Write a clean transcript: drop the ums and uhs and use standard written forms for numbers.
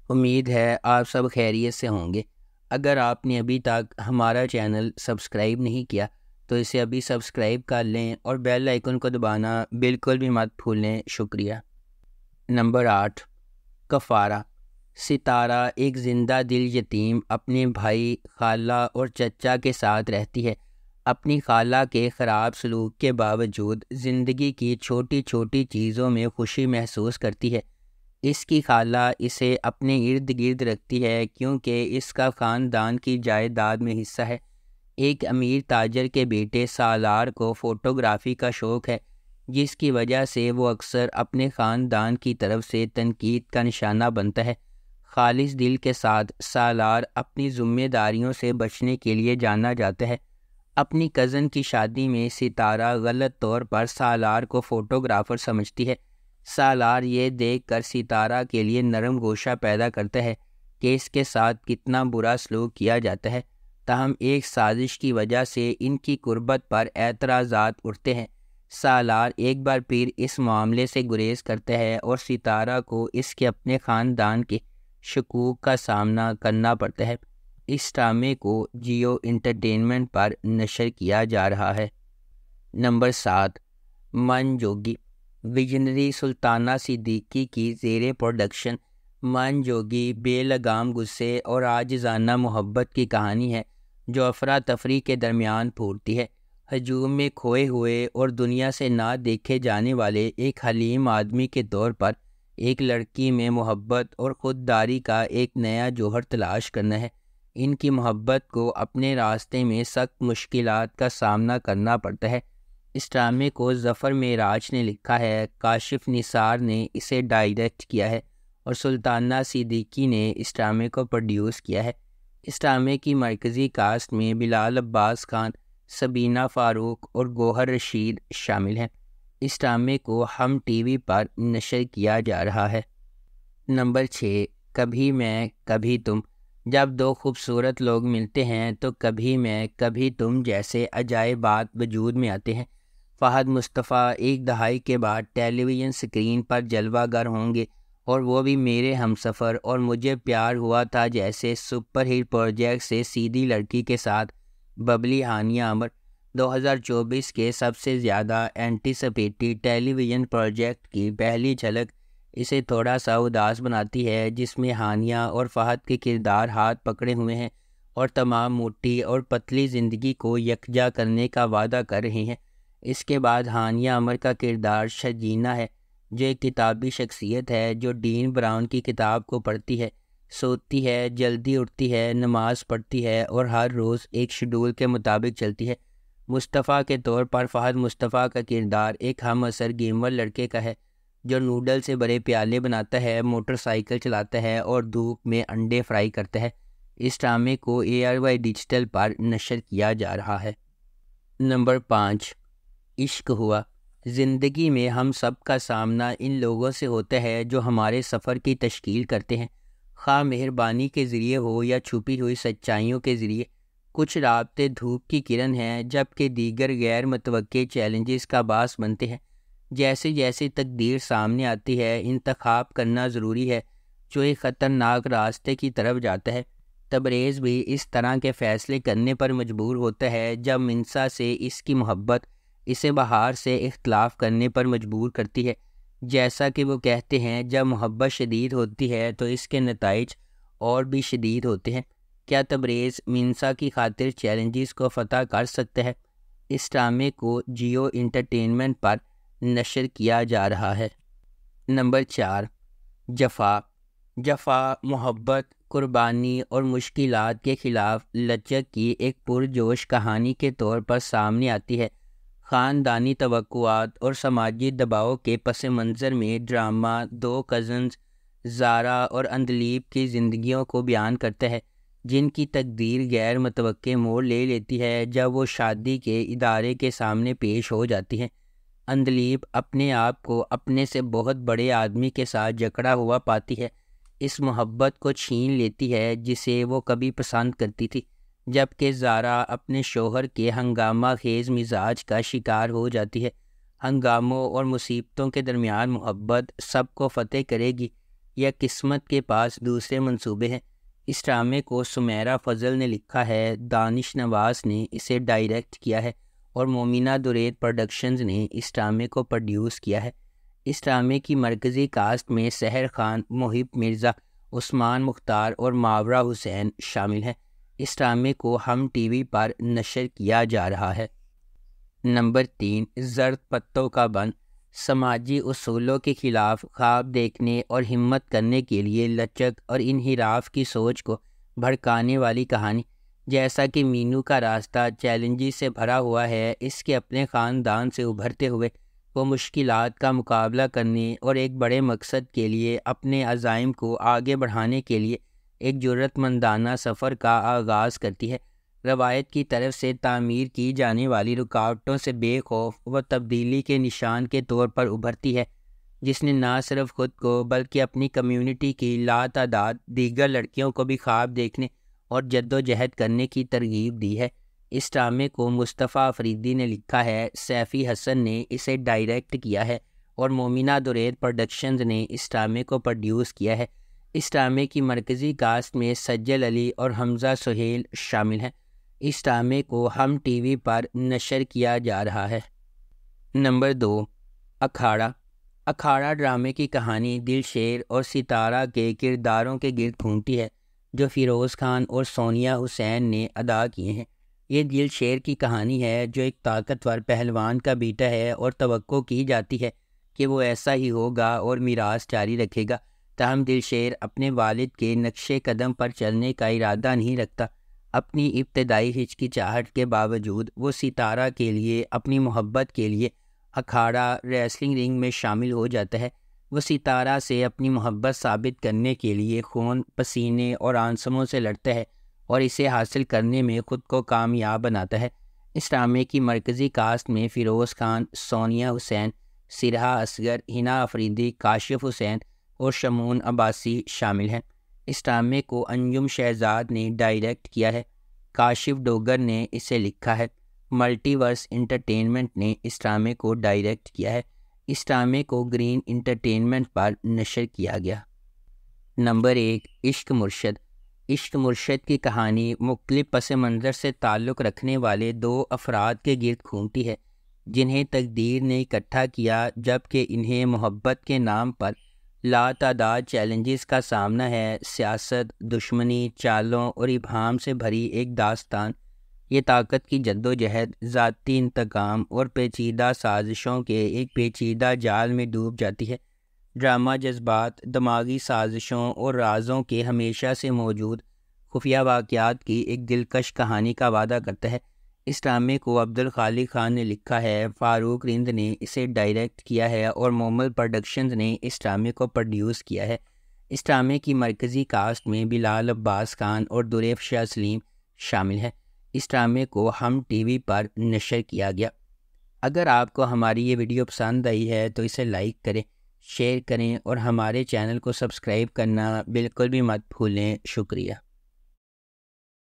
امید ہے آپ سب خیریت سے ہوں گے۔ اگر آپ نے ابھی تک ہمارا چینل سبسکرائب نہیں کیا تو اسے ابھی سبسکرائب کر لیں اور بیل آئیکن کو دبانا بالکل بھی مت بھولیں۔ شکریہ۔ نمبر 8، کفارہ۔ ستارہ ایک زندہ دل یتیم اپنے بھائی، خالہ اور چچا کے ساتھ رہتی ہے۔ اپنی خالہ کے خراب سلوک کے باوجود زندگی کی چھوٹی چھوٹی چیزوں میں خوشی محسوس کرتی ہے۔ اس کی خالہ اسے اپنے ارد گرد رکھتی ہے کیونکہ اس کا خاندان کی جائیداد میں حصہ ہے۔ ایک امیر تاجر کے بیٹے سالار کو فوٹوگرافی کا شوق ہے، جس کی وجہ سے وہ اکثر اپنے خاندان کی طرف سے تنقید کا نشانہ بنتا ہے۔ خالص دل کے ساتھ سالار اپنی ذمہ داریوں سے بچنے کے لیے جانا جاتا ہے۔ اپنی کزن کی شادی میں ستارہ غلط طور پر سالار کو فوٹوگرافر سمجھتی ہے۔ سالار یہ دیکھ کر ستارہ کے لیے نرم گوشہ پیدا کرتا ہے کہ اس کے ساتھ کتنا برا سلوک کیا جاتا ہے، تاہم ایک سازش کی وجہ سے ان کی قربت پر اعتراضات اٹھتے ہیں۔ سالار ایک بار پھر اس معاملے سے گریز کرتا ہے اور ستارہ کو اس کے اپنے خاندان کے شکوک کا سامنا کرنا پڑتا ہے۔ اس ڈرامے کو جیو انٹرٹینمنٹ پر نشر کیا جا رہا ہے۔ نمبر 7، من جوگی۔ ویژنری سلطانہ صدیقی کی زیر پروڈکشن من جوگی بے لگام غصے اور عاجزانہ محبت کی کہانی ہے جو افراتفری کے درمیان پھوٹتی ہے۔ ہجوم میں کھوئے ہوئے اور دنیا سے نہ دیکھے جانے والے ایک حلیم آدمی کے طور پر ایک لڑکی میں محبت اور خودداری کا ایک نیا جوہر تلاش کرنا ہے۔ ان کی محبت کو اپنے راستے میں سخت مشکلات کا سامنا کرنا پڑتا ہے۔ اس ڈرامے کو ظفر معراج نے لکھا ہے، کاشف نثار نے اسے ڈائریکٹ کیا ہے اور سلطانہ صدیقی نے اس ڈرامے کو پروڈیوس کیا ہے۔ اس ڈرامے کی مرکزی کاسٹ میں بلال عباس خان، سبینہ فاروق اور گوہر رشید شامل ہیں۔ اس ڈرامے کو ہم ٹی وی پر نشر کیا جا رہا ہے۔ نمبر 6، کبھی میں کبھی تم۔ جب دو خوبصورت لوگ ملتے ہیں تو کبھی میں کبھی تم جیسے عجائبات وجود میں آتے ہیں۔ فہد مصطفیٰ ایک دہائی کے بعد ٹیلی ویژن سکرین پر جلوہ گر ہوں گے، اور وہ بھی میرے ہمسفر اور مجھے پیار ہوا تھا جیسے سپر ہٹ پروجیکٹ سے سیدھی لڑکی کے ساتھ ببلی ہانیہ عمر۔ 2024 کے سب سے زیادہ اینٹیسپیٹی ٹیلی ویژن پروجیکٹ کی پہلی جھلک اسے تھوڑا سا اداس بناتی ہے، جس میں ہانیہ اور فہد کے کردار ہاتھ پکڑے ہوئے ہیں اور تمام موٹی اور پتلی زندگی کو یکجا کرنے کا وعدہ کر رہے ہیں۔ اس کے بعد ہانیہ عمر کا کردار شجینہ ہے، جو ایک کتابی شخصیت ہے جو ڈین براؤن کی کتاب کو پڑھتی ہے، سوتی ہے، جلدی اٹھتی ہے، نماز پڑھتی ہے اور ہر روز ایک شیڈول کے مطابق چلتی ہے۔ مصطفیٰ کے طور پر فہد مصطفیٰ کا کردار ایک ہم عصر گیمر لڑکے کا ہے جو نوڈل سے بڑے پیالے بناتا ہے، موٹر سائیکل چلاتا ہے اور دھوپ میں انڈے فرائی کرتا ہے۔ اس ڈرامے کو ARY ڈیجیٹل پر نشر کیا جا رہا ہے۔ نمبر 5، عشق ہوا۔ زندگی میں ہم سب کا سامنا ان لوگوں سے ہوتا ہے جو ہمارے سفر کی تشکیل کرتے ہیں، خواہ مہربانی کے ذریعے ہو یا چھپی ہوئی سچائیوں کے ذریعے۔ کچھ رابطے دھوپ کی کرن ہیں جبکہ دیگر غیر متوقع چیلنجز کا باعث بنتے ہیں۔ جیسے جیسے تقدیر سامنے آتی ہے، انتخاب کرنا ضروری ہے جو ایک خطرناک راستے کی طرف جاتا ہے۔ تبریز بھی اس طرح کے فیصلے کرنے پر مجبور ہوتا ہے جب منسا سے اس کی محبت اسے بہار سے اختلاف کرنے پر مجبور کرتی ہے۔ جیسا کہ وہ کہتے ہیں، جب محبت شدید ہوتی ہے تو اس کے نتائج اور بھی شدید ہوتے ہیں۔ کیا تبریز منسا کی خاطر چیلنجز کو فتح کر سکتا ہے؟ اس ڈرامے کو جیو انٹرٹینمنٹ پر نشر کیا جا رہا ہے۔ نمبر 4، جفا۔ جفا محبت، قربانی اور مشکلات کے خلاف لچک کی ایک پرجوش کہانی کے طور پر سامنے آتی ہے۔ خاندانی توقعات اور سماجی دباؤ کے پس منظر میں ڈرامہ دو کزنز زارا اور اندلیب کی زندگیوں کو بیان کرتا ہے، جن کی تقدیر غیر متوقع موڑ لے لیتی ہے جب وہ شادی کے ادارے کے سامنے پیش ہو جاتی ہیں۔ اندلیب اپنے آپ کو اپنے سے بہت بڑے آدمی کے ساتھ جکڑا ہوا پاتی ہے، اس محبت کو چھین لیتی ہے جسے وہ کبھی پسند کرتی تھی، جبکہ زارا اپنے شوہر کے ہنگامہ خیز مزاج کا شکار ہو جاتی ہے۔ ہنگاموں اور مصیبتوں کے درمیان محبت سب کو فتح کرے گی، یا قسمت کے پاس دوسرے منصوبے ہیں؟ اس ڈرامے کو سمیرہ فضل نے لکھا ہے، دانش نواز نے اسے ڈائریکٹ کیا ہے اور مومنہ درید پروڈکشنز نے اس ڈرامے کو پروڈیوس کیا ہے۔ اس ڈرامے کی مرکزی کاسٹ میں سحر خان، محب مرزا، عثمان مختار اور ماورا حسین شامل ہیں۔ اس ڈرامے کو ہم ٹی وی پر نشر کیا جا رہا ہے۔ نمبر 3، زرد پتوں کا بن۔ سماجی اصولوں کے خلاف خواب دیکھنے اور ہمت کرنے کے لیے لچک اور انحراف کی سوچ کو بھڑکانے والی کہانی۔ جیسا کہ مینو کا راستہ چیلنجز سے بھرا ہوا ہے، اس کے اپنے خاندان سے ابھرتے ہوئے وہ مشکلات کا مقابلہ کرنے اور ایک بڑے مقصد کے لیے اپنے عزائم کو آگے بڑھانے کے لیے ایک جرأت مندانہ سفر کا آغاز کرتی ہے۔ روایت کی طرف سے تعمیر کی جانے والی رکاوٹوں سے بے خوف وہ تبدیلی کے نشان کے طور پر ابھرتی ہے، جس نے نہ صرف خود کو بلکہ اپنی کمیونٹی کی لاتعداد دیگر لڑکیوں کو بھی خواب دیکھنے اور جد و جہد کرنے کی ترغیب دی ہے۔ اس ڈرامے کو مصطفیٰ افریدی نے لکھا ہے، سیفی حسن نے اسے ڈائریکٹ کیا ہے اور مومنہ درید پروڈکشنز نے اس ڈرامے کو پروڈیوس کیا ہے۔ اس ڈرامے کی مرکزی کاسٹ میں سجل علی اور حمزہ سہیل شامل ہیں۔ اس ڈرامے کو ہم ٹی وی پر نشر کیا جا رہا ہے۔ نمبر 2، اکھاڑا۔ اکھاڑا ڈرامے کی کہانی دل شیر اور ستارہ کے کرداروں کے گرد گھومتی ہے جو فیروز خان اور سونیہ حسین نے ادا کیے ہیں۔ یہ دل شیر کی کہانی ہے جو ایک طاقتور پہلوان کا بیٹا ہے اور توقع کی جاتی ہے کہ وہ ایسا ہی ہوگا اور میراث جاری رکھے گا، تاہم دل شیر اپنے والد کے نقش قدم پر چلنے کا ارادہ نہیں رکھتا۔ اپنی ابتدائی ہچکچاہٹ کے باوجود وہ ستارہ کے لیے اپنی محبت کے لیے اکھاڑا ریسلنگ رنگ میں شامل ہو جاتا ہے۔ وہ ستارہ سے اپنی محبت ثابت کرنے کے لیے خون، پسینے اور آنسوؤں سے لڑتا ہے اور اسے حاصل کرنے میں خود کو کامیاب بناتا ہے۔ اس ڈرامے کی مرکزی کاسٹ میں فیروز خان، سونیہ حسین، سرہا اصغر، ہنا افریدی، کاشف حسین اور شمون عباسی شامل ہیں۔ اس ڈرامے کو انجم شہزاد نے ڈائریکٹ کیا ہے۔ کاشف ڈوگر نے اسے لکھا ہے۔ ملٹی ورس انٹرٹینمنٹ نے اس ڈرامے کو ڈائریکٹ کیا ہے۔ اس ڈرامے کو گرین انٹرٹینمنٹ پر نشر کیا گیا۔ نمبر 1، عشق مرشد۔ عشق مرشد کی کہانی مختلف پس منظر سے تعلق رکھنے والے 2 افراد کے گرد گھومتی ہے جنہیں تقدیر نے اکٹھا کیا جبکہ انہیں محبت کے نام پر لاتعداد چیلنجز کا سامنا ہے۔ سیاست، دشمنی، چالوں اور ابہام سے بھری ایک داستان۔ یہ طاقت کی جد و جہد، ذاتی انتقام اور پیچیدہ سازشوں کے ایک پیچیدہ جال میں ڈوب جاتی ہے۔ ڈرامہ جذبات، دماغی سازشوں اور رازوں کے ہمیشہ سے موجود خفیہ واقعات کی ایک دلکش کہانی کا وعدہ کرتا ہے۔ اس ڈرامے کو عبدالخالق خان نے لکھا ہے، فاروق رند نے اسے ڈائریکٹ کیا ہے اور مومل پروڈکشنز نے اس ڈرامے کو پروڈیوس کیا ہے۔ اس ڈرامے کی مرکزی کاسٹ میں بلال عباس خان اور دریف شاہ سلیم شامل ہیں۔ اس ڈرامے کو ہم ٹی وی پر نشر کیا گیا۔ اگر آپ کو ہماری یہ ویڈیو پسند آئی ہے تو اسے لائک کریں، شیئر کریں اور ہمارے چینل کو سبسکرائب کرنا بالکل بھی مت بھولیں۔ شکریہ۔